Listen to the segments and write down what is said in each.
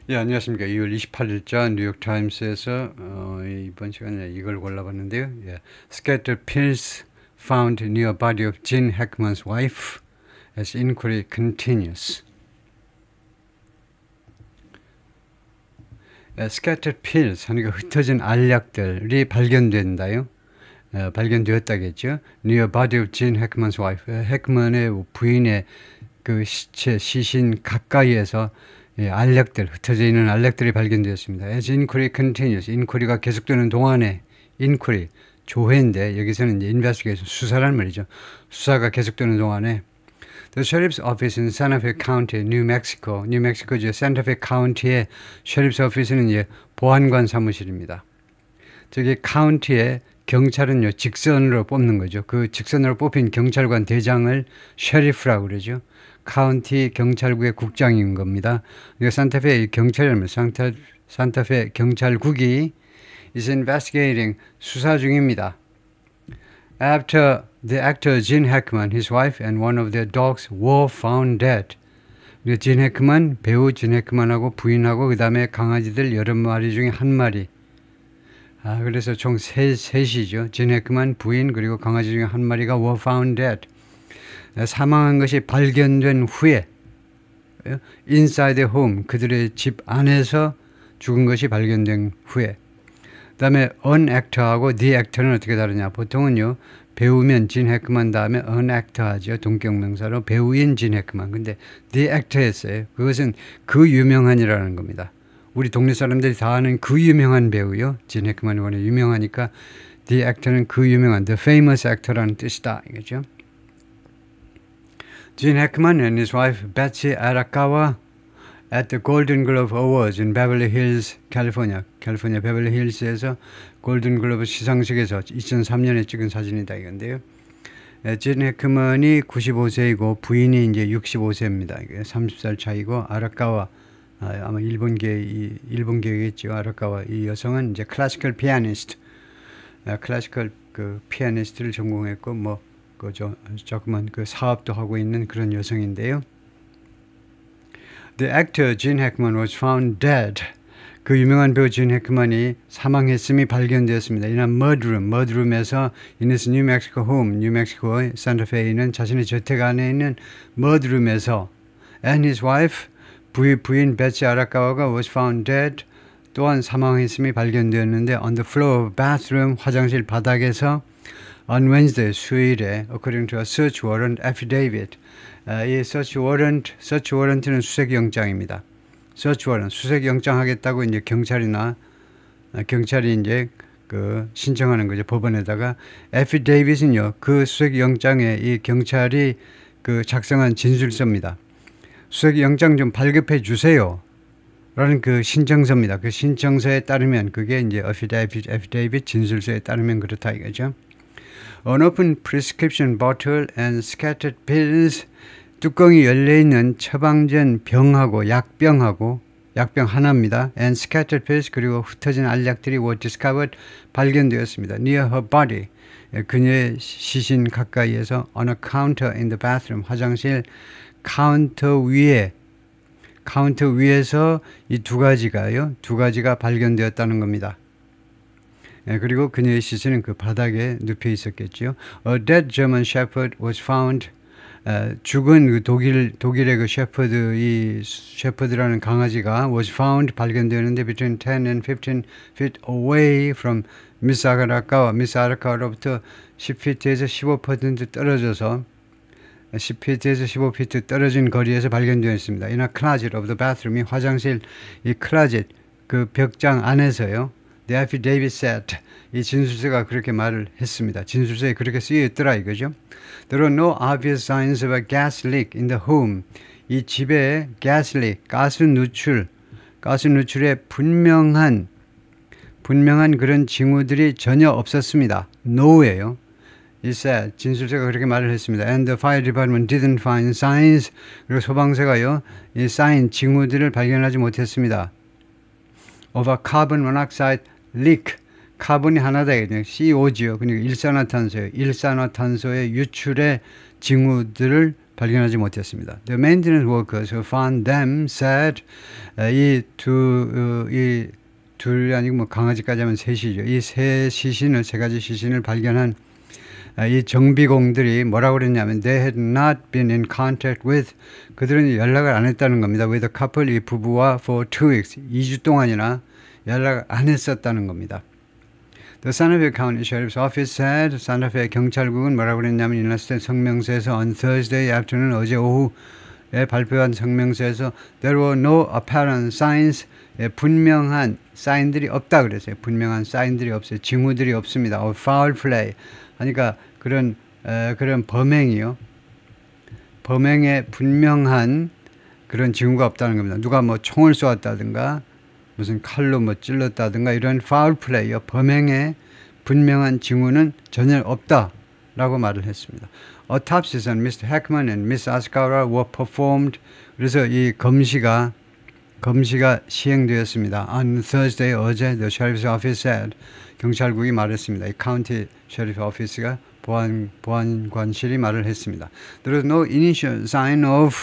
예, 안녕하십니까. 2월 28일자 뉴욕타임스에서 이번 시간에 이걸 골라봤는데요. 예, Scattered pills found near body of Gene Hackman's wife as inquiry continues. Scattered pills 하니까 흩어진 알약들이 발견된다요. 발견되었다겠죠. Near body of Gene Hackman's wife. 해크먼의 부인의 그 시체, 시신 가까이에서 알약들, 흩어져 있는 알약들이 발견되었습니다. As inquiry continues, 인quiry가 계속되는 동안에 inquiry, 조회인데 여기서는 이제 investigation, 수사란 말이죠. 수사가 계속되는 동안에 The Sheriff's Office in Santa Fe County, New Mexico, 뉴멕시코주 Santa Fe County의 Sheriff's Office는 이제 보안관 사무실입니다. 저기 카운티의 경찰은요 직선으로 뽑는 거죠. 그 직선으로 뽑힌 경찰관 대장을 셰리프라고 그러죠. 카운티 경찰국의 국장인 겁니다. 그러니까 산타페 경찰이라면 산타페 경찰국이 is investigating 수사 중입니다. After the actor Gene Hackman, his wife, and one of their dogs were found dead. 진 해크만, 배우 진 해크만하고 부인하고 그 다음에 강아지들 11마리 중에 한 마리. 그래서 총 셋이죠. 진 해크만, 부인, 그리고 강아지 중에 한 마리가 were found dead. 사망한 것이 발견된 후에 inside the home, 그들의 집 안에서 죽은 것이 발견된 후에. 그 다음에 an actor하고 the actor는 어떻게 다르냐. 보통은요 배우면 진 해크만 다음에 an actor 하죠. 동격명사로 배우인 진 해크만. 근데 the actor 했어요. 그것은 그 유명한이라는 겁니다. 우리 동네 사람들이 다 아는 그 유명한 배우요. 진 해크만이 워낙 유명하니까 the actor는 그 유명한 the famous actor라는 뜻이다 이거죠. Gene Hackman and his wife Betsy Arakawa at the Golden Globe Awards in Beverly Hills, California. 캘리포니아 베벌리 힐스에서 골든 글로브 시상식에서 2003년에 찍은 사진이다 이건데요. 진 해크먼이 95세이고 부인이 이제 65세입니다. 이게 30살 차이고 아라카와 아마 일본계겠죠. 아라카와 이 여성은 이제 클래시컬 피아니스트, 클래시컬 그 피아니스트를 전공했고 뭐 조그만 그 사업도 하고 있는 그런 여성인데요. The actor Gene Hackman was found dead. 그 유명한 배우 진 해크만이 사망했음이 발견되었습니다. 이날 머드룸에서 in his New Mexico home, 뉴멕시코의 산타페에 있는 자신의 저택 안에 있는 머드룸에서 and his wife, 부인 베치 아라카와가 was found dead. 또한 사망했음이 발견되었는데 on the floor of bathroom, 화장실 바닥에서 on Wednesday, 수요일에 according to a search warrant affidavit. 이 search warrant는 수색영장입니다. search warrant, 수색영장 하겠다고 이제 경찰이 이제 그 신청하는 거죠. 법원에다가 affidavit은요, 그 수색영장에 이 경찰이 그 작성한 진술서입니다. 수색영장 좀 발급해 주세요. 라는 그 신청서입니다. 그 신청서에 따르면 그게 이제 affidavit 진술서에 따르면 그렇다 이거죠. Unopened prescription bottle and scattered pills. 뚜껑이 열려있는 처방전 병하고 약병 하나입니다. And scattered pills, 그리고 흩어진 알약들이 were discovered, 발견되었습니다. Near her body, 그녀의 시신 가까이에서 on a counter in the bathroom, 화장실 카운터 위에서 이 두 가지가 발견되었다는 겁니다. 그리고 그녀의 시신은 그 바닥에 눕혀 있었겠죠. A dead German shepherd was found. 죽은 그 독일의 그 셰퍼드라는 강아지가 was found, 발견되었는데 between 10 and 15 feet away from Miss 아라카와로부터 10피트에서 15% 떨어져서 10피트에서 15피트 떨어진 거리에서 발견되었습니다. In a closet of the bathroom, 이 화장실 이 클라젯 그 벽장 안에서요. The affidavit said, 이 진술서가 그렇게 말을 했습니다. 진술서에 그렇게 쓰여 있더라 이거죠. There are no obvious signs of a gas leak in the home. 이 집에 gas leak, 가스 누출의 분명한 그런 징후들이 전혀 없었습니다. No예요. It said, 진술서가 그렇게 말을 했습니다. And the fire department didn't find signs. 그리고 소방서가요, 이 sign, 징후들을 발견하지 못했습니다. Of a carbon monoxide leak. 카본이 하나다. CO지요. 그러니까 일산화탄소의 유출의 징후들을 발견하지 못했습니다. The maintenance workers who found them said 이 둘이 아니고 뭐 강아지까지 하면 셋이죠. 이 세 가지 시신을 발견한 이 정비공들이 뭐라고 그랬냐면 they had not been in contact with 그들은 연락을 안 했다는 겁니다. with the couple 이 부부와 for 2 weeks 2주 동안이나 연락을 안 했었다는 겁니다. The Santa Fe County Sheriff's Office said 산타페 경찰국은 뭐라고 그랬냐면 인라스텐 성명서에서 on Thursday afternoon 어제 오후에 발표한 성명서에서 there were no apparent signs 분명한 사인들이 없다 그랬어요. 분명한 사인들이 없어요. 징후들이 없습니다. of foul play 그러니까 그런 범행이요. 범행에 분명한 그런 징후가 없다는 겁니다. 누가 뭐 총을 쏘았다든가 무슨 칼로 뭐 찔렀다든가 이런 파울 플레이요. 범행에 분명한 징후는 전혀 없다라고 말을 했습니다. Autopsies on Mr. Heckman and Miss Ascara were performed. 그래서 이 검시가 시행되었습니다. On Thursday 어제 the Sheriff's Office said 경찰국이 말했습니다. 이 County Sheriff Office가 보안관실이 말을 했습니다. There was no initial sign of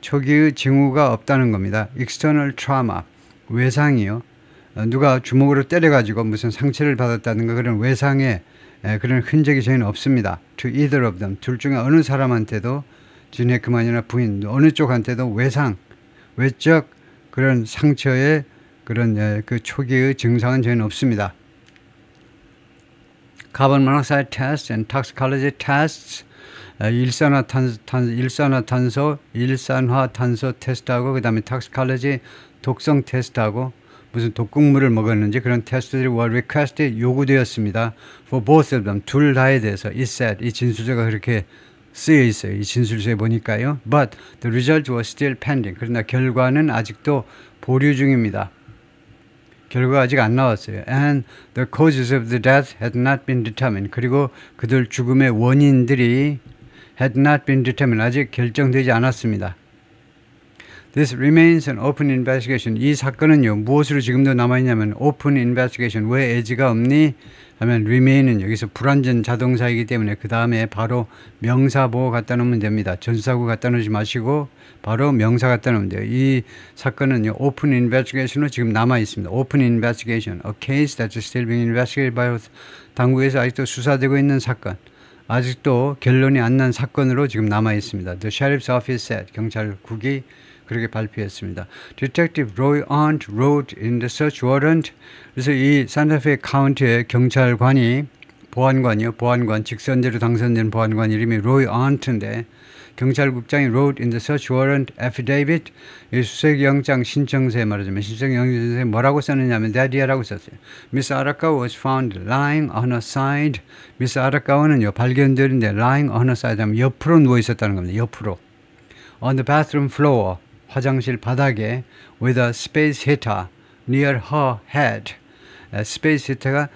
초기의 징후가 없다는 겁니다. External trauma 외상이요. 누가 주먹으로 때려가지고 무슨 상처를 받았다든가 그런 외상의 그런 흔적이 전혀 없습니다. To either of them 둘 중에 어느 사람한테도 진 헤크만이나 부인 어느 쪽한테도 외적 그런 상처의 그런 그 초기의 증상은 전혀 없습니다. Carbon monoxide tests and toxicology tests 일산화탄소 테스트하고 그 다음에 toxicology 독성 테스트하고 무슨 독극물을 먹었는지 그런 테스트들이 were requested 요구되었습니다. For both of them 둘 다에 대해서 it said 이 진술서가 그렇게 쓰여 있어요. 이 진술서에 보니까요. But the results were still pending. 그러나 결과는 아직도 보류 중입니다. 결과가 아직 안 나왔어요. And the causes of the death had not been determined. 그리고 그들 죽음의 원인들이 had not been determined. 아직 결정되지 않았습니다. This remains an open investigation. 이 사건은요. 무엇으로 지금도 남아있냐면 open investigation. 왜 에지가 없니? 하면 remain은 여기서 불완전 자동사이기 때문에 그 다음에 바로 명사보호 갖다 놓으면 됩니다. 전사구 갖다 놓지 마시고 바로 명사 갖다 놓으면 돼요. 이 사건은요. open investigation으로 지금 남아있습니다. open investigation. A case that's still being investigated by 당국에서 아직도 수사되고 있는 사건. 아직도 결론이 안 난 사건으로 지금 남아있습니다. The Sheriff's Office said. 경찰국이 그렇게 발표했습니다. Detective Roy Arndt wrote in the search warrant. 그래서 이 산타페 카운티의 경찰관이 보안관 직선제로 당선된 보안관 이름이 로이 아언트인데 경찰국장이 wrote in the search warrant affidavit 이 수색영장 신청서에 말하자면 신청영장서에 뭐라고 썼느냐면 that이라고 썼어요. Miss Arakawa was found lying on her side. Miss Arakawa는요 발견되는데 lying on her side 하면 옆으로 누워 있었다는 겁니다. 옆으로. On the bathroom floor 화장실 바닥에 with a space heater near her head. 스페이스 히터가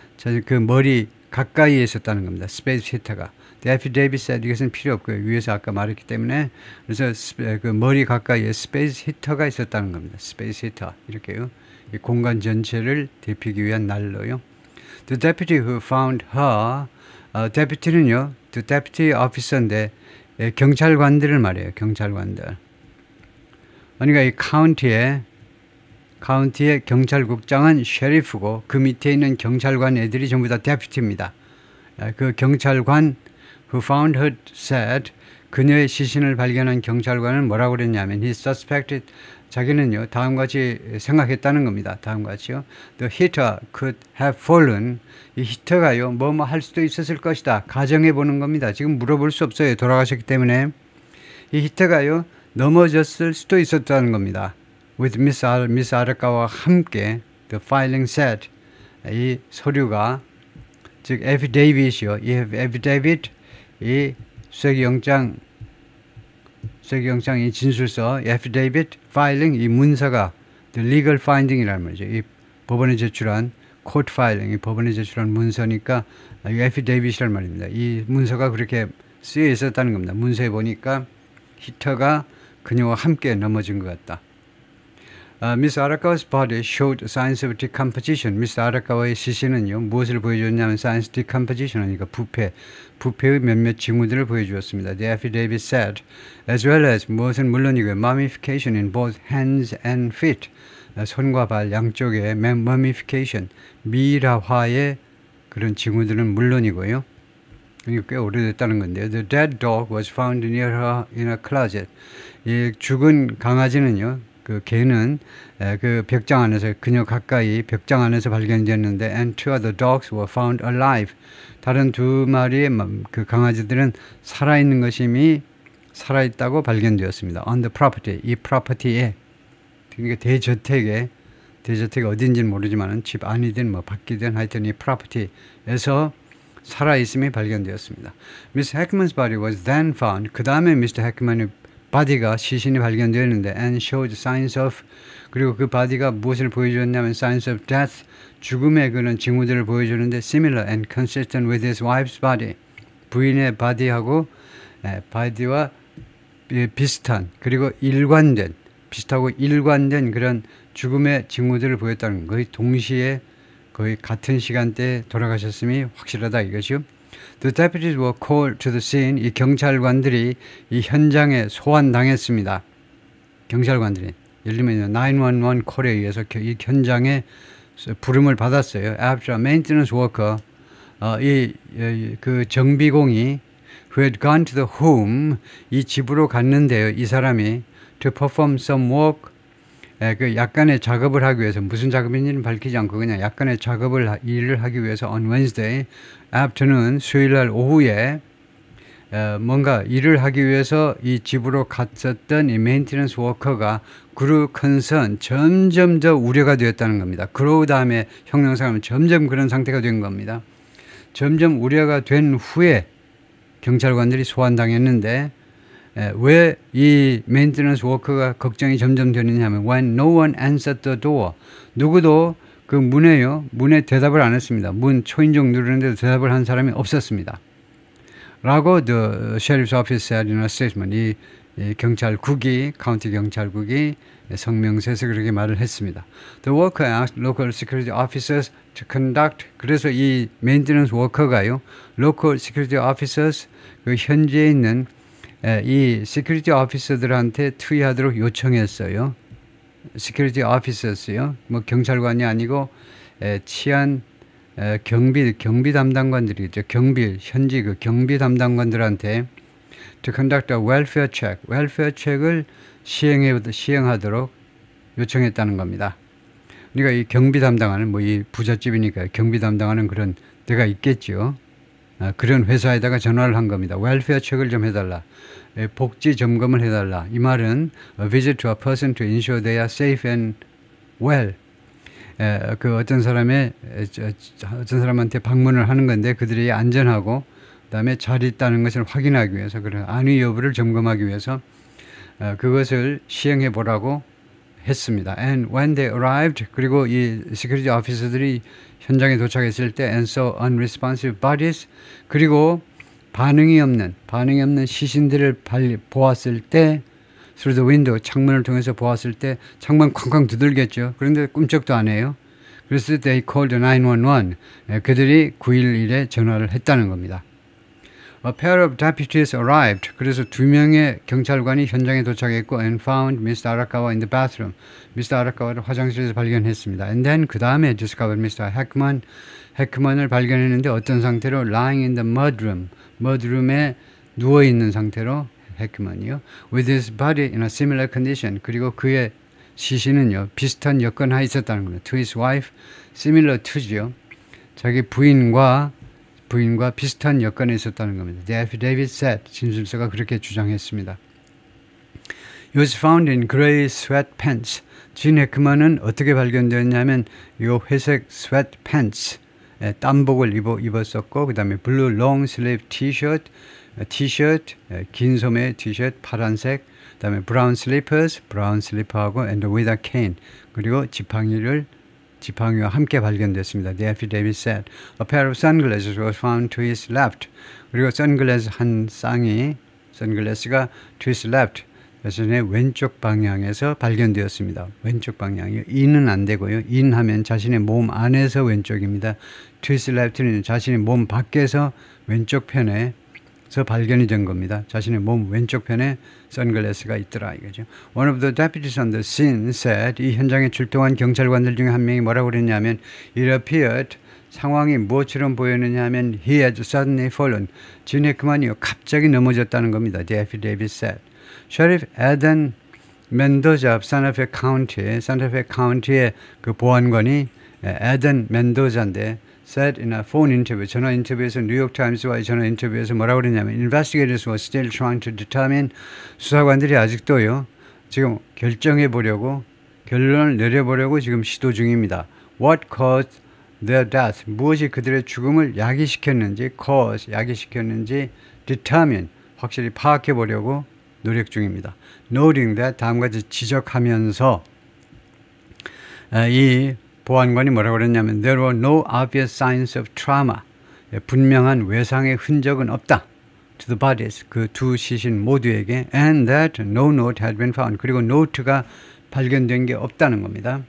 그 머리 가까이에 있었다는 겁니다. 스페이스 히터가. The affidavit said 이것은 필요 없고요. 위에서 아까 말했기 때문에 그래서 그 머리 가까이에 스페이스 히터가 있었다는 겁니다. 스페이스 히터 이렇게요. 이 공간 전체를 데피기 위한 난로요. The deputy who found her, deputy는요, the deputy officer인데 경찰관들을 말해요. 경찰관들. 그러니까 이 카운티의 경찰국장은 셰리프고 그 밑에 있는 경찰관 애들이 전부 다 데퓨티입니다. 그 경찰관 who found her said 그녀의 시신을 발견한 경찰관은 뭐라고 그랬냐면 he suspected 자기는요 다음같이 생각했다는 겁니다. 다음같이요. The heater could have fallen. 이 히터가요 뭐뭐 할 수도 있었을 것이다. 가정해 보는 겁니다. 지금 물어볼 수 없어요. 돌아가셨기 때문에 이 히터가요 넘어졌을 수도 있었다는 겁니다. With Miss Arakawa 함께 the filing said 이 서류가 즉 affidavit이요. 이 affidavit 이 수색영장 이 진술서 affidavit filing 이 문서가 the legal finding이라는 말이죠. 이 법원에 제출한 court filing 이 법원에 제출한 문서니까 이 affidavit이라는 말입니다. 이 문서가 그렇게 쓰여 있었다는 겁니다. 문서에 보니까 히터가 그녀와 함께 넘어진 것 같다. Miss Arakawa's body showed signs of decomposition. 미스 아라카와의 시신은요, 무엇을 보여줬냐면 signs of decomposition, 그러니까 부패의 몇몇 징후들을 보여주었습니다. The affidavit said, as well as 무엇은 물론이고요, mummification in both hands and feet. 손과 발 양쪽에 mummification, 미라화의 그런 징후들은 물론이고요. 이게 꽤 오래됐다는 건데요. The dead dog was found near her in a closet. 이 죽은 강아지는요, 그 개는 그 벽장 안에서, 그녀 가까이 벽장 안에서 발견되었는데, and two other dogs were found alive. 다른 두 마리의 그 강아지들은 살아있는 것임이 살아있다고 발견되었습니다. On the property, 이 프로퍼티에, 그러니까 대저택이 어딘지는 모르지만 집 안이든 뭐 밖이든 하여튼 이 프로퍼티에서 살아있음이 발견되었습니다. Miss Heckman's body was then found. 그 다음에 Mr. Heckman의 바디가, 시신이 발견되었는데, and showed signs of, 그리고 그 바디가 무엇을 보여주었냐면 signs of death, 죽음의 그런 징후들을 보여주는데, similar and consistent with his wife's body, 부인의 바디하고 바디와 비슷한, 그리고 비슷하고 일관된 그런 죽음의 징후들을 보였다는, 거의 동시에 거의 같은 시간대에 돌아가셨음이 확실하다 이것이요. The deputies were called to the scene. 이 경찰관들이 이 현장에 소환당했습니다. 경찰관들이, 예를 들면 911 콜에 의해서 이 현장에 부름을 받았어요. After a maintenance worker, 그 정비공이 who had gone to the home, 이 집으로 갔는데요. 이 사람이 to perform some work, 그 약간의 작업을 하기 위해서, 무슨 작업인지는 밝히지 않고 그냥 약간의 일을 하기 위해서 on Wednesday afternoon, 수요일날 오후에 뭔가 일을 하기 위해서 이 집으로 갔었던 이 메인티넌스 워커가 grew concerned, 점점 더 우려가 되었다는 겁니다. 그러고 다음에 형용사하면 점점 그런 상태가 된 겁니다. 점점 우려가 된 후에 경찰관들이 소환당했는데, 왜 이 메인테넌스 워커가 걱정이 점점 되느냐 하면 when no one answered the door, 누구도 그 문에 대답을 안 했습니다. 문 초인종 누르는데도 대답을 한 사람이 없었습니다. 라고 the sheriff's office said in a statement. 이 경찰국이, 카운티 경찰국이 성명서에서 그렇게 말을 했습니다. The worker asked local security officers to conduct, 그래서 이 메인테넌스 워커가요, local security officers, 그 현지에 있는 이 시큐리티 오피서들한테 투의하도록 요청했어요. 시큐리티 오피서스요. 뭐 경찰관이 아니고 치안 경비 담당관들이죠. 현지 그 경비 담당관들한테 to conduct a welfare check, welfare check을 시행하도록 요청했다는 겁니다. 그러니까 이 경비 담당하는, 뭐 이 부잣집이니까 경비 담당하는 그런 데가 있겠죠. 그런 회사에다가 전화를 한 겁니다. 웰페어 체크를 좀 해달라. 복지 점검을 해달라. 이 말은 a visit to a person to ensure they are safe and well. 그 어떤 사람한테 방문을 하는 건데 그들이 안전하고 그다음에 잘 있다는 것을 확인하기 위해서, 그런 안위 여부를 점검하기 위해서 그것을 시행해 보라고 했습니다. And when they arrived, 그리고 이 시큐리티 오피서들이 현장에 도착했을 때 and saw unresponsive bodies, 그리고 반응이 없는 시신들을 보았을 때 through the window, 창문을 통해서 보았을 때 창문 쾅쾅 두들겼죠. 그런데 꿈쩍도 안 해요. 그래서 they called 911. 그들이 911에 전화를 했다는 겁니다. A pair of deputies arrived. 그래서 2명의 경찰관이 현장에 도착했고 and found Mr. Arakawa in the bathroom. Mr. Arakawa를 화장실에서 발견했습니다. And then 그 다음에 discovered Mr. Heckman을 발견했는데 어떤 상태로? Lying in the mudroom. mudroom에 누워있는 상태로 Heckman이요. With his body in a similar condition. 그리고 그의 시신은요, 비슷한 여건하에 있었다는 겁니다. To his wife, similar to죠. 자기 부인과 비슷한 여건에 있었다는 겁니다. The affidavit said, 진술서가 그렇게 주장했습니다. He was found in gray sweatpants. 진 헤크먼은 어떻게 발견되었냐면 이 회색 sweatpants, 땀복을 입었었고, 그 다음에 blue long sleeve t-shirt, 긴 소매 t-shirt 파란색, 그 다음에 brown slippers, 브라운 슬리퍼하고 and with a cane, 그리고 지팡이와 함께 발견됐습니다. The affidavit said. A pair of sunglasses was found to his left. 그리고 선글라스 한 쌍이, 선글라스가 to his left, 자신의 왼쪽 방향에서 발견되었습니다. 왼쪽 방향이요. in은 안 되고요. in 하면 자신의 몸 안에서 왼쪽입니다. to his left는 자신의 몸 밖에서 왼쪽 편에서 발견이 된 겁니다. 자신의 몸 왼쪽 편에 선글라스가 있더라 이거죠. One of the deputies on the scene said, 이 현장에 출동한 경찰관들 중에 한 명이 뭐라고 그랬냐면, it appeared, 상황이 무엇처럼 보였느냐 하면 he had suddenly fallen. 진 해크만이요 갑자기 넘어졌다는 겁니다. The affidavit said. Sheriff Eden Mendoza, 산타페 카운티의 그 보안관이 Eden Mendoza인데 said in a phone interview, 전화 인터뷰에서 뉴욕 타임스와의 전화 인터뷰에서 뭐라고 그랬냐면 investigators were still trying to determine, 수사관들이 아직도요 지금 결정해 보려고, 결론을 내려보려고 지금 시도 중입니다. What caused their death, 무엇이 그들의 죽음을 야기시켰는지, cause 야기시켰는지, determine 확실히 파악해 보려고 노력 중입니다. Noting that, 다음과 같이 지적하면서 이 보안관이 뭐라고 그랬냐면 there were no obvious signs of trauma, 분명한 외상의 흔적은 없다. To the bodies, 그 두 시신 모두에게, and that no note had been found, 그리고 노트가 발견된 게 없다는 겁니다.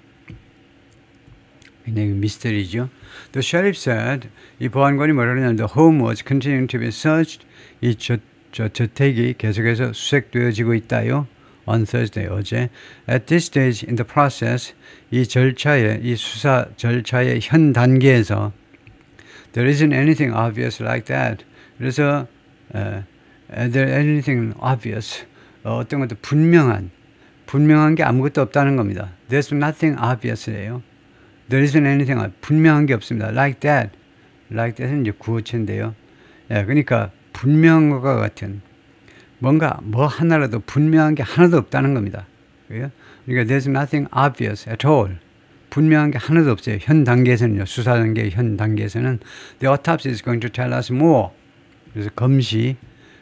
굉장히 미스터리죠. The sheriff said, 이 보안관이 뭐라고 그랬냐면 the home was continuing to be searched, 이 저택이 계속해서 수색되어지고 있다요. On Thursday, 어제. At this stage in the process, 이 수사 절차의 현 단계에서 there isn't anything obvious like that. 그래서 there anything obvious, 어떤 것도 분명한 게 아무것도 없다는 겁니다. There's nothing obvious예요. There isn't anything, 분명한 게 없습니다. Like that. Like that은 이제 구어체인데요. 그러니까 분명한 것과 같은 뭔가 뭐 하나라도 분명한 게 하나도 없다는 겁니다. 그러니까 there's nothing obvious at all. 분명한 게 하나도 없어요. 현 단계에서는요. 수사 단계 현 단계에서는 the autopsy is going to tell us more. 그래서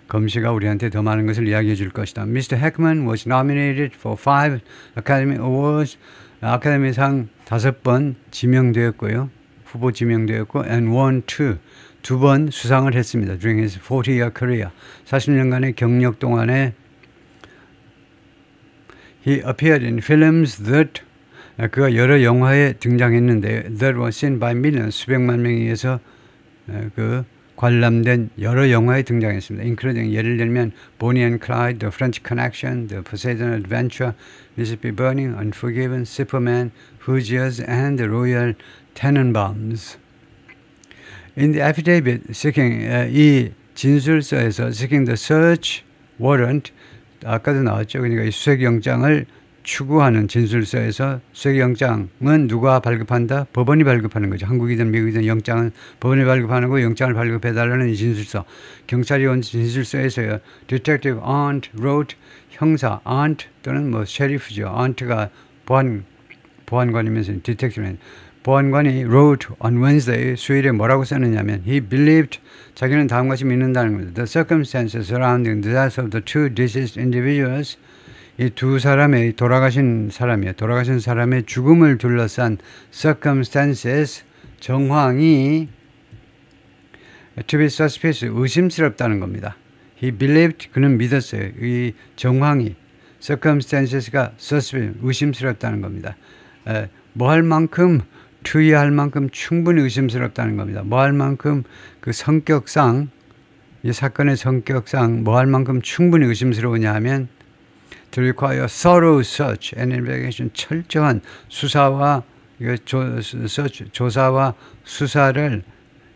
검시가 우리한테 더 많은 것을 이야기해 줄 것이다. Mr. Heckman was nominated for 5 Academy Awards. 아카데미상 5번 지명되었고요. 후보 지명되었고 and won 2 번 수상을 했습니다. During his 40-year career. 40년간의 경력 동안에 he appeared in films that, 그가 여러 영화에 등장했는데 that was seen by millions, 수백만 명에 의해서 그 관람된 여러 영화에 등장했습니다. including, 예를 들면 Bonnie and Clyde, The French Connection, The Poseidon Adventure, Mississippi Burning, Unforgiven, Superman, Hoosiers, and The Royal Tenenbaums. In the affidavit seeking, 이 진술서에서 seeking the search warrant, 아까도 나왔죠. 그러니까 이 수색영장을 추구하는 진술서에서 수색영장은 누가 발급한다? 법원이 발급하는 거죠. 한국이든 미국이든 영장은 법원이 발급하는 거, 영장을 발급해달라는 이 진술서. 경찰이 온 진술서에서요. Detective Arndt wrote, 형사 Arndt 또는 뭐 셰리프죠. Arndt가 보안관이면서 디텍티브는 보안관이 wrote on Wednesday, 수요일에 뭐라고 썼느냐면 he believed, 자기는 다음과 같이 믿는다는 겁니다. The circumstances surrounding the death of the two deceased individuals, 이 두 사람의 돌아가신 사람의 죽음을 둘러싼 circumstances, 정황이 to be suspicious, 의심스럽다는 겁니다. He believed, 그는 믿었어요. 이 정황이 circumstances가 suspicious, 의심스럽다는 겁니다. 뭐 할 만큼, 추이할 만큼 충분히 의심스럽다는 겁니다. 뭐 할 만큼 그 성격상, 이 사건의 성격상 뭐 할 만큼 충분히 의심스러우냐 하면 to require thorough search and investigation, 철저한 수사와 조사와 수사를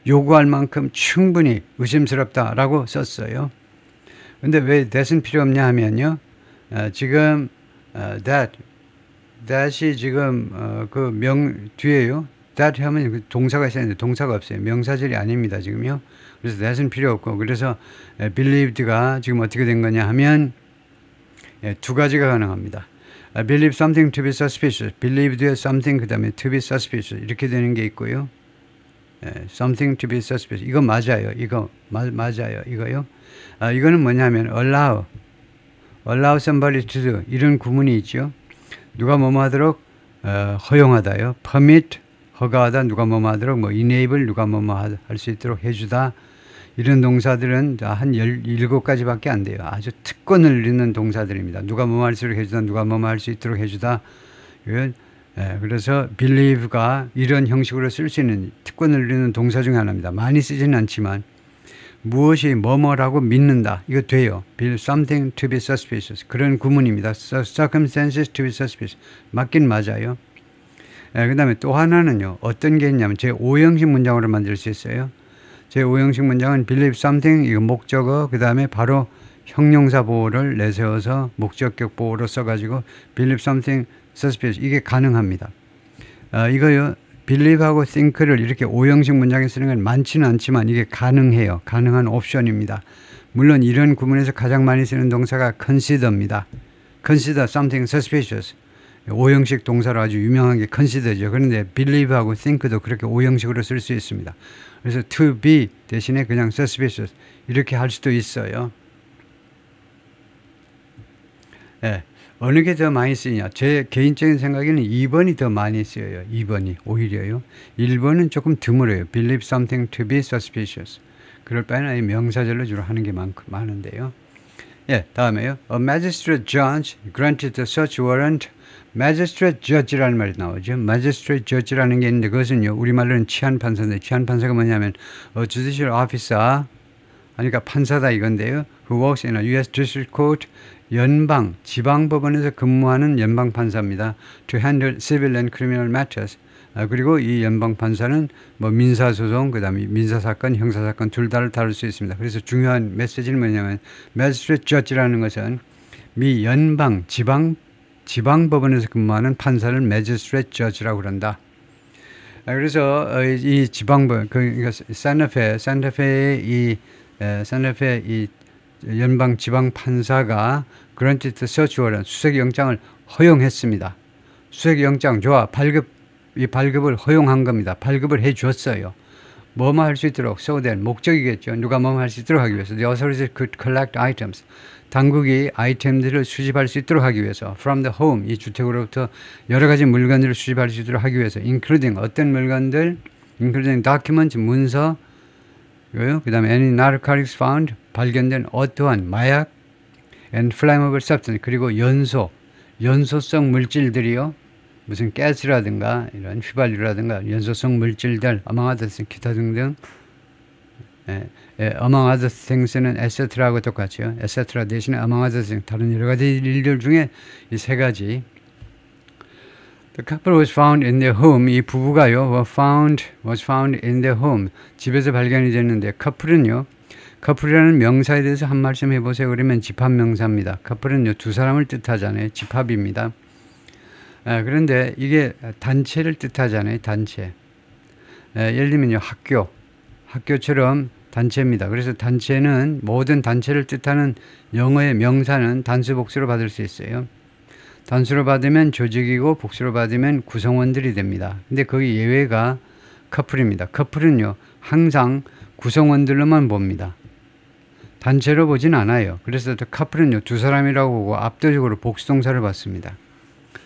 요구할 만큼 충분히 의심스럽다라고 썼어요. 근데 왜 that은 필요 없냐 하면요. 지금 that이 지금 그 뒤에요. that 하면 그 동사가 있어야 되는데 동사가 없어요. 명사절이 아닙니다. 지금요. 그래서 that은 필요 없고, 그래서 believed가 지금 어떻게 된 거냐 하면 두 가지가 가능합니다. believe something to be suspicious. believed에 something 그 다음에 to be suspicious 이렇게 되는 게 있고요. something to be suspicious. 이거 맞아요. 이거 맞아요. 이거요. 이거는 뭐냐면 allow somebody to do, 이런 구문이 있죠. 누가 뭐뭐 하도록 허용하다요. permit, 허가하다. 누가 뭐뭐 하도록, 뭐 enable, 누가 뭐뭐 할 수 있도록 해주다. 이런 동사들은 한 17가지밖에 안 돼요. 아주 특권을 누리는 동사들입니다. 누가 뭐뭐 할수록 해주다, 누가 뭐뭐 할 수 있도록 해주다. 그래서 believe가 이런 형식으로 쓸 수 있는 특권을 누리는 동사 중에 하나입니다. 많이 쓰지는 않지만 무엇이 뭐뭐라고 믿는다. 이거 돼요. something to be suspicious. 그런 구문입니다. circumstances to be suspicious. 맞긴 맞아요. 그 다음에 또 하나는요. 어떤 게 있냐면 제5형식 문장으로 만들 수 있어요. 제5형식 문장은 believe something, 이거 목적어, 그 다음에 바로 형용사 보호를 내세워서 목적격 보호로 써가지고 believe something suspicious. 이게 가능합니다. 이거요. believe하고 think를 이렇게 5형식 문장에 쓰는 건 많지는 않지만 이게 가능해요. 가능한 옵션입니다. 물론 이런 구문에서 가장 많이 쓰는 동사가 consider입니다. consider something suspicious. 5형식 동사로 아주 유명한 게 consider죠. 그런데 believe하고 think도 그렇게 5형식으로 쓸 수 있습니다. 그래서 to be 대신에 그냥 suspicious 이렇게 할 수도 있어요. 어느 게 더 많이 쓰냐? 제 개인적인 생각에는 2번이 더 많이 쓰여요. 2번이 오히려요. 1번은 조금 드물어요. Believe something to be suspicious. 그럴 바에는 아예 명사절로 주로 하는 게 많은데요. 다음에요. A magistrate judge granted the search warrant. magistrate judge라는 말이 나오죠. magistrate judge라는 게 있는데 그것은요. 우리말로는 치안판사인데 치안판사가 뭐냐면 judicial officer 그러니까 판사다 이건데요. Who works in a U.S. District Court 연방, 지방법원에서 근무하는 연방판사입니다. To handle civil and criminal matters. 그리고 이 연방판사는 뭐 민사소송, 그 다음에 민사사건, 형사사건 둘 다를 다룰 수 있습니다. 그래서 중요한 메시지는 뭐냐면 Magistrate Judge라는 것은 미 연방, 지방법원에서 근무하는 판사를 Magistrate Judge라고 그런다. 그래서 이 지방법, 그러니까 산타페의 이 연방 지방 판사가 granted search warrant 수색 영장을 허용했습니다. 수색 영장 좋아. 이 발급을 허용한 겁니다. 발급을 해 줬어요. 뭐뭐 할 수 있도록 so that 목적이겠죠. 누가 뭐뭐 할 수 있도록 하기 위해서. The authorities could collect items. 당국이 아이템들을 수집할 수 있도록 하기 위해서. From the home 이 주택으로부터 여러 가지 물건들을 수집할 수 있도록 하기 위해서. Including 어떤 물건들, including documents 문서, 그 다음에 any narcotics found 발견된 어떠한 마약 and flammable substance 그리고 연소성 물질들이요. 무슨 가스라든가 이런 휘발유라든가 연소성 물질들 among other things 기타 등등 among other things는 etc라고 똑같죠. etc 대신에 among other things 다른 여러 가지 일들 중에 이 세 가지 The couple was found in their home. 이 부부가요, was found in their home. 집에서 발견이 됐는데, 커플은요, 커플이라는 명사에 대해서 한 말씀 해보세요. 그러면 집합명사입니다. 커플은요, 두 사람을 뜻하잖아요. 집합입니다. 그런데 이게 단체를 뜻하잖아요. 단체. 예를 들면요, 학교처럼 단체입니다. 그래서 단체는 모든 단체를 뜻하는 영어의 명사는 단수 복수로 받을 수 있어요. 단수로 받으면 조직이고 복수로 받으면 구성원들이 됩니다. 근데 거기 예외가 커플입니다. 커플은요 항상 구성원들로만 봅니다. 단체로 보진 않아요. 그래서 커플은요 두 사람이라고 보고 압도적으로 복수동사를 받습니다.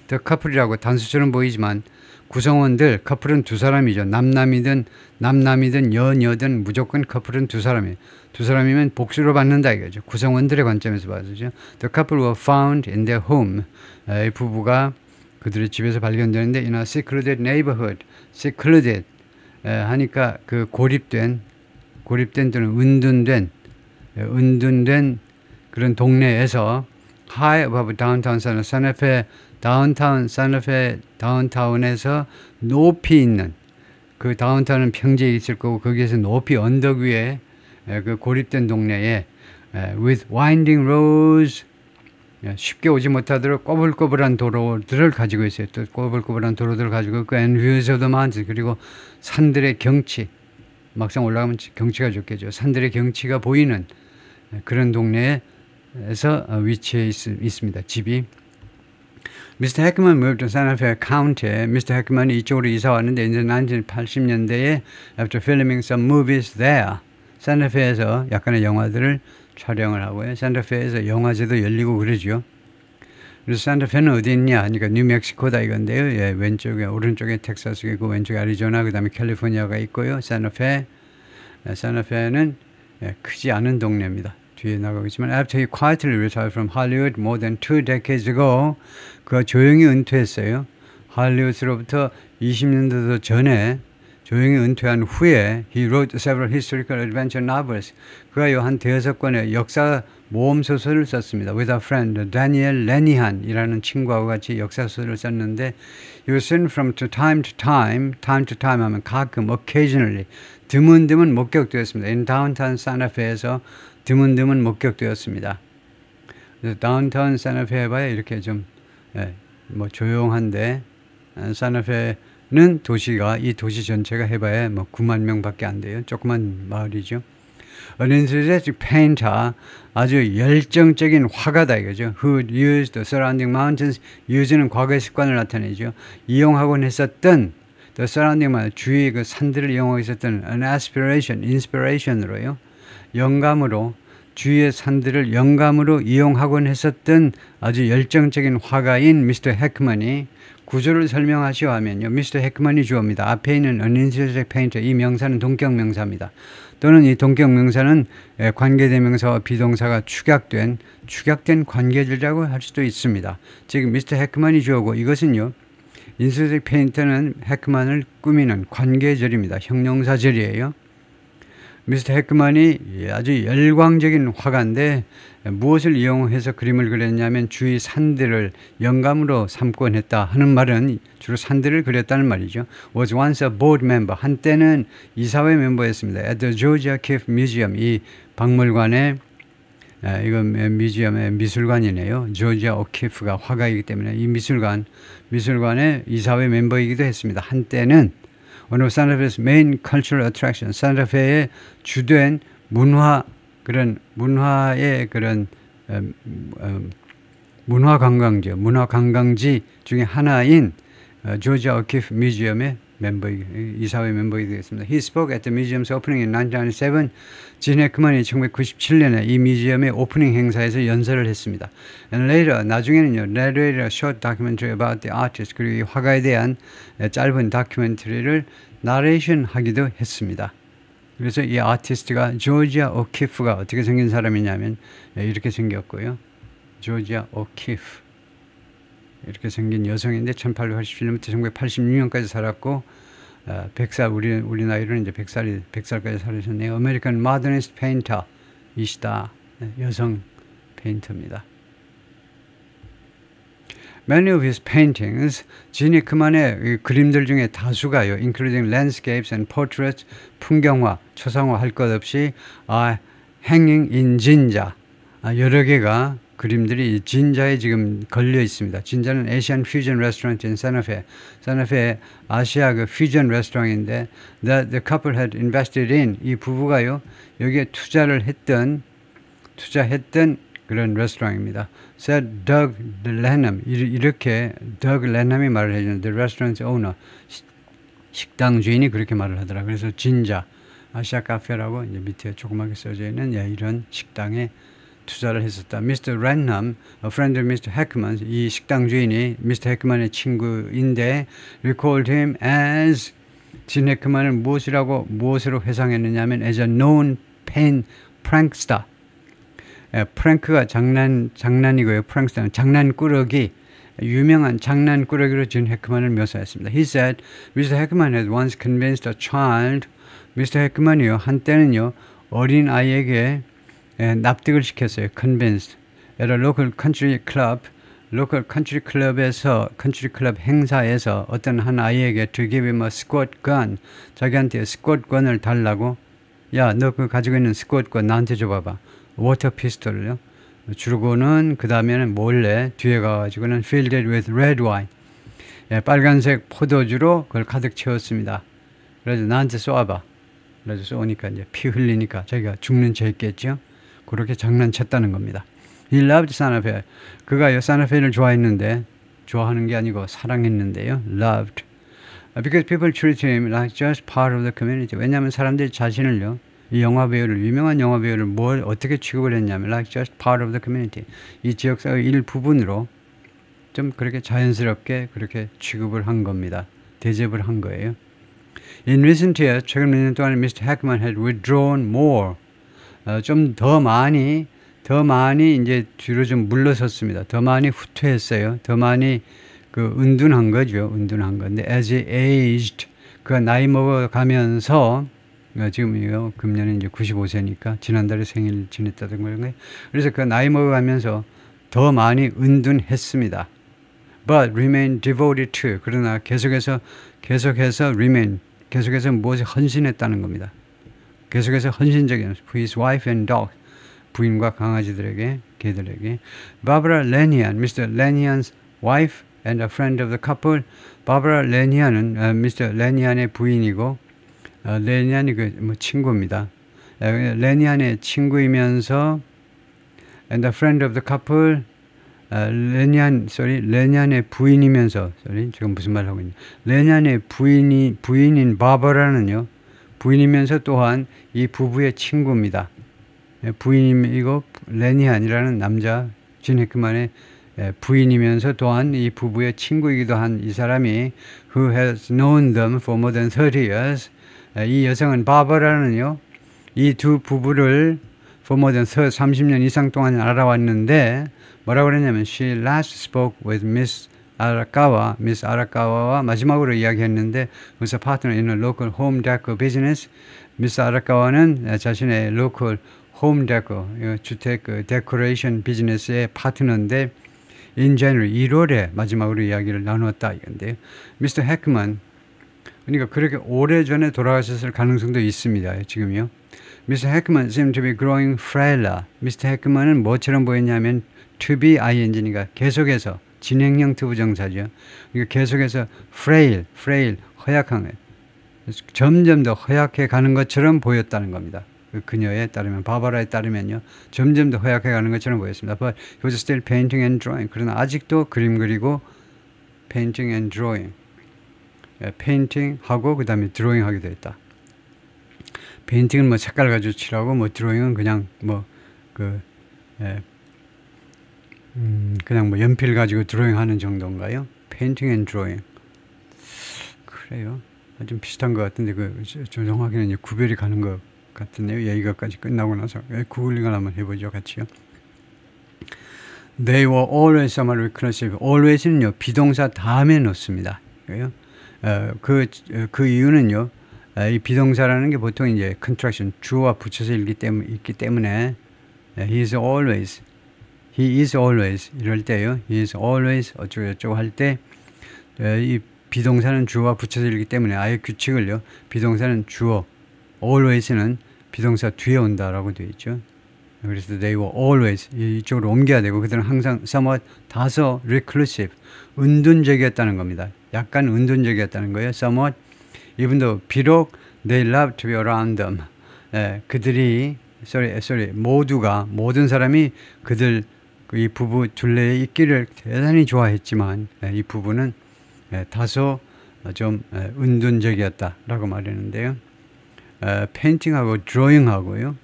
더 커플이라고 단수처럼 보이지만 구성원들 커플은 두 사람이죠. 남남이든 여든 무조건 커플은 두 사람이에요. 두 사람이면 복수로 받는다 이거죠. 구성원들의 관점에서 봐서죠. The couple were found in their home. 이 부부가 그들의 집에서 발견되는데 in a secluded neighborhood. secluded 하니까 그 고립된 또는 은둔된 그런 동네에서 high above downtown 산타페 다운타운에서 높이 있는 그 다운타운은 평지에 있을 거고 거기에서 높이 언덕 위에 그 고립된 동네에 with winding roads 쉽게 오지 못하도록 꼬불꼬불한 도로들을 가지고 있어요. 또 꼬불꼬불한 도로들을 가지고 있고 and views of the mountains 그리고 산들의 경치 막상 올라가면 경치가 좋겠죠. 산들의 경치가 보이는 그런 동네에서 위치해 있습니다. 집이. Mr. Heckman moved to Santa Fe County. Mr. Heckman이 이쪽으로 이사 왔는데 이제 1980년대에 after filming some movies there. 산타페에서 약간의 영화들을 촬영을 하고요. 산타페에서 영화제도 열리고 그러죠. 그래서 산타페는 어디 있냐? 그러니까 뉴멕시코다 이건데요. 예, 왼쪽에 오른쪽에 텍사스가 있고 왼쪽에 애리조나 그다음에 캘리포니아가 있고요. 산타페는 예, 크지 않은 동네입니다. 뒤에 나가고 있지만 after he quietly retired from Hollywood more than 2 decades ago 그가 조용히 은퇴했어요. 할리우드로부터 20년도 전에 조용히 은퇴한 후에 he wrote several historical adventure novels. 그가 한 대여섯 권의 역사 모험 소설을 썼습니다. With a friend, Daniel Lenihan이라는 친구하고 같이 역사 소설을 썼는데 he was seen from time to time 하면 가끔, occasionally, 드문드문 목격되었습니다. In downtown Santa Fe에서 드문드문 목격되었습니다. 그래서 다운타운 산타페 봐야 이렇게 좀 뭐 조용한데 산타페는 도시가 이 도시 전체가 해봐야 뭐 9만 명밖에 안 돼요. 조그만 마을이죠. An enthusiastic painter, 아주 열정적인 화가다 이거죠. Who used the surrounding mountains, use는 과거의 습관을 나타내죠. 이용하곤 했었던 the surrounding mountains, 주위 그 산들을 이용하고 있었던 an aspiration, inspiration으로요. 영감으로 주위의 산들을 영감으로 이용하곤 했었던 아주 열정적인 화가인 미스터 해크먼이 구조를 설명하시오 하면요. 미스터 해크먼이 주어입니다. 앞에 있는 an enthusiastic painter, 이 명사는 동격 명사입니다. 또는 이 동격 명사는 관계대명사와 비동사가 축약된 관계들이라고 할 수도 있습니다. 지금 미스터 해크먼이 주어고 이것은요. enthusiastic painter는 해크먼을 꾸미는 관계절입니다. 형용사절이에요. 미스터 해크먼이 아주 열광적인 화가인데 무엇을 이용해서 그림을 그렸냐면 주위 산들을 영감으로 삼곤 했다 하는 말은 주로 산들을 그렸다는 말이죠. Was once a board member. 한때는 이사회 멤버였습니다. At the Georgia O'Keeffe Museum. 이 박물관에 이건 뮤지엄의 미술관이네요. 조지아 오키프가 화가이기 때문에 이 미술관의 이사회 멤버이기도 했습니다. 한때는 one of Santa Fe's main cultural attractions, 산타페의 주된 문화의 그런 문화 관광지 중에 하나인 조지아 오키프 뮤지엄의 이사회 멤버이기도 했습니다. He spoke at the museum's opening in 1997. 진 해크먼이 1997년에 이 뮤지엄의 오프닝 행사에서 연설을 했습니다. And later, 나중에는요, narrated a short documentary about the artist, 그리고 이 화가에 대한 짧은 다큐멘터리를 나레이션 하기도 했습니다. 그래서 이 아티스트가 조지아 오키프가 어떻게 생긴 사람이냐면 이렇게 생겼고요. 조지아 오키프. 이렇게 생긴 여성인데 1887년부터 1986년까지 살았고 우리 나이로는 이제 100살까지 살으셨네요. American Modernist Painter이시다. 여성 페인터입니다. Many of his paintings, 진 해크먼의 그림들 중에 다수가요, including landscapes and portraits, 풍경화, 초상화 할 것 없이 hanging in 진자, 여러 개가 그림들이 진자에 지금 걸려 있습니다. 진자는 Asian Fusion Restaurant in Santa Fe. 산타페 아시아 그 퓨전 레스토랑인데 that the couple had invested in, 이 부부가요 여기에 투자했던 그런 레스토랑입니다. Said Doug Lanham, 이렇게 Doug Lanham이 말을 해주는 the restaurant's owner, 식당 주인이 그렇게 말을 하더라. 그래서 진자 아시아 카페라고 이제 밑에 조그맣게 써져 있는 이런 식당에 투자를 했었다. Mr. Lanham, a friend of Mr. Heckman, 이 식당 주인이 Mr. Heckman의 친구인데 recalled him as, 진 해크만을 무엇으로 회상했느냐면 as a known prankster. 프랭크가 장난이고요. 프랭크스터는 장난꾸러기, 유명한 장난꾸러기로 진 해크만을 묘사했습니다. He said, Mr. Heckman had once convinced a child. Mr. 해크만이요 한때는요 어린 아이에게 납득을 시켰어요. Convinced. At a local country club, local country club 행사에서 어떤 한 아이에게 to give him a squirt gun, 자기한테 스쿼트건을 달라고. 야, 너 그 가지고 있는 스쿼트건 나한테 줘봐봐. 워터 피스톨을요. 주고는 그 다음에는 몰래 뒤에 가가지고는 filled it with red wine. 빨간색 포도주로 그걸 가득 채웠습니다. 그래서 나한테 쏘아봐. 그래서 쏘니까 이제 피 흘리니까 자기가 죽는 죄 있겠죠. 그렇게 장난쳤다는 겁니다. He loved Santa Fe. 그가요 산타페를 좋아했는데, 좋아하는 게 아니고 사랑했는데요. Loved. Because people treated him like just part of the community. 왜냐하면 사람들이 자신을요, 이 유명한 영화 배우를 어떻게 취급을 했냐면 like just part of the community. 이 지역사회 일부분으로 좀 그렇게 자연스럽게 그렇게 취급을 한 겁니다. 대접을 한 거예요. In recent years, 최근 몇 년 동안 Mr. Heckman had withdrawn more. 좀 더 많이 이제 뒤로 좀 물러섰습니다. 더 많이 후퇴했어요. 더 많이 그 은둔한 거죠. 은둔한 건데 as he aged, 그 나이 먹어가면서 지금 금년에 이제 95세니까 지난달에 생일 지냈다던 거예요. 그래서 그 나이 먹어가면서 더 많이 은둔했습니다. But remain devoted to, 그러나 계속해서 remain, 계속해서 무엇에 헌신했다는 겁니다. 계속해서 헌신적인 his wife and dog, 부인과 강아지들에게, 개들에게. Barbara Lenihan, Mr. Lenihan's wife and a friend of the couple. Barbara Lenihan은 Mr. Lenihan의 부인이고, Lenihan이 그 친구입니다. Lenihan의 친구이면서 and a friend of the couple. Lenihan의 부인이면서, 지금 무슨 말 하고 있냐? Lenihan의 부인인 바버라는요, 부인이면서 또한 이 부부의 친구입니다. 부인이고 Lenihan이라는 남자 진 해크만의 부인이면서 또한 이 부부의 친구이기도 한 이 사람이 who has known them for more than 30 years. 이 여성은 바버라는요, 이 두 부부를 for more than 30년 이상 동안 알아왔는데 뭐라고 그랬냐면 she last spoke with Miss Arakawa와 마지막으로 이야기했는데 who's a partner in a local home decor business. Miss Arakawa는 자신의 local home decor, 주택 데코레이션 비즈니스의 파트너인데 in January, 1월에 마지막으로 이야기를 나누었다 이건데요. Mr. Heckman, 그러니까 그렇게 오래전에 돌아가셨을 가능성도 있습니다. 지금요. Mr. Heckman seemed to be growing frailer. Mr. Heckman은 뭐처럼 보였냐면 to be ing니까 계속해서 진행형 투부정사죠. 그러니까 계속해서 frail, 허약한 거예요. 점점 더 허약해 가는 것처럼 보였다는 겁니다. 그녀에 따르면, 바바라에 따르면요, 점점 더 허약해 가는 것처럼 보였습니다. But he was still painting and drawing. 그러나 아직도 그림 그리고 painting and drawing. 페인팅 하고 그 다음에 드로잉 하게 되었다. 페인팅은 뭐 색깔 가지고 칠하고 뭐 드로잉은 그냥 그냥 뭐 연필 가지고 드로잉 하는 정도인가요? 페인팅 앤 드로잉. 그래요. 좀 비슷한 것 같은데 그 정확히는 이제 구별이 가는 것 같은데요. 여기까지 끝나고 나서 구글링을 한번 해보죠, 같이요. They were always somewhat reclusive. Always는요, 비동사 다음에 넣습니다. 그래요? 그 이유는요, 이 비동사라는 게 보통 이제 contraction, 주어와 붙여서 있기 때문에 he is always 이럴 때요, he is always 어쩌고 할 때 이 비동사는 주어와 붙여서 있기 때문에 아예 규칙을요, 비동사는 주어, always는 비동사 뒤에 온다라고 되어 있죠. 그래서 they were always 이쪽으로 옮겨야 되고, 그들은 항상 somewhat 다소 reclusive, 은둔적이었다는 겁니다. 약간 은둔적이었다는 거예요. somewhat, even though 비록 they loved to be around them. 그들이 모든 사람이 그들 이 부부 둘레에 있기를 대단히 좋아했지만 이 부부는 다소 좀 은둔적이었다라고 말했는데요. 페인팅하고 드로잉하고요,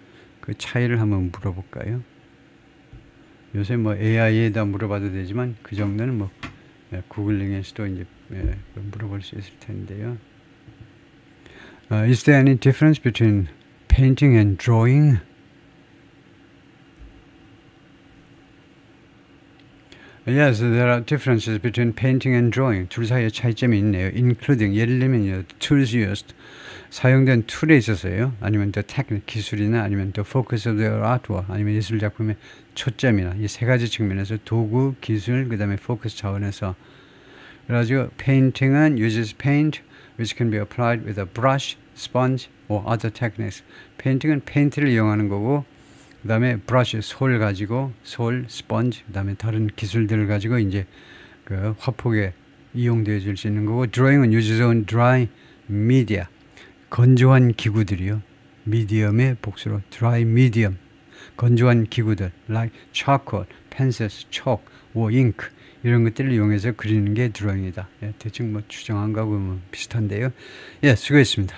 그 차이를 한번 물어볼까요? 요새 뭐 AI에다 물어봐도 되지만 그 정도는 뭐 구글링에서도 이제 물어볼 수 있을 텐데요. Is there any difference between painting and drawing? Yes, there are differences between painting and drawing. 둘 사이에 차이점이 있네요. Including, 예를 들면 tools used, 사용된 툴에 있어서요, 아니면 the technique, 기술이나 아니면 the focus of the artwork, 아니면 예술 작품의 초점이나 이 세 가지 측면에서 도구, 기술, 그 다음에 focus 차원에서. 그래가지고 painting은 uses paint, which can be applied with a brush, sponge, or other techniques. 페인팅은 페인트를 이용하는 거고, 그 다음에 브러쉬, 솔 가지고, 스펀지, 그 다음에 다른 기술들을 가지고 이제 그 화폭에 이용되어질 수 있는 거고, 드로잉은 uses on dry media, 건조한 기구들이요. 미디엄의 복수로 dry medium, 건조한 기구들, like charcoal, pencils, chalk, or ink, 이런 것들을 이용해서 그리는 게 드로잉이다. 대충 뭐 추정한 거하고 뭐 비슷한데요. 수고했습니다.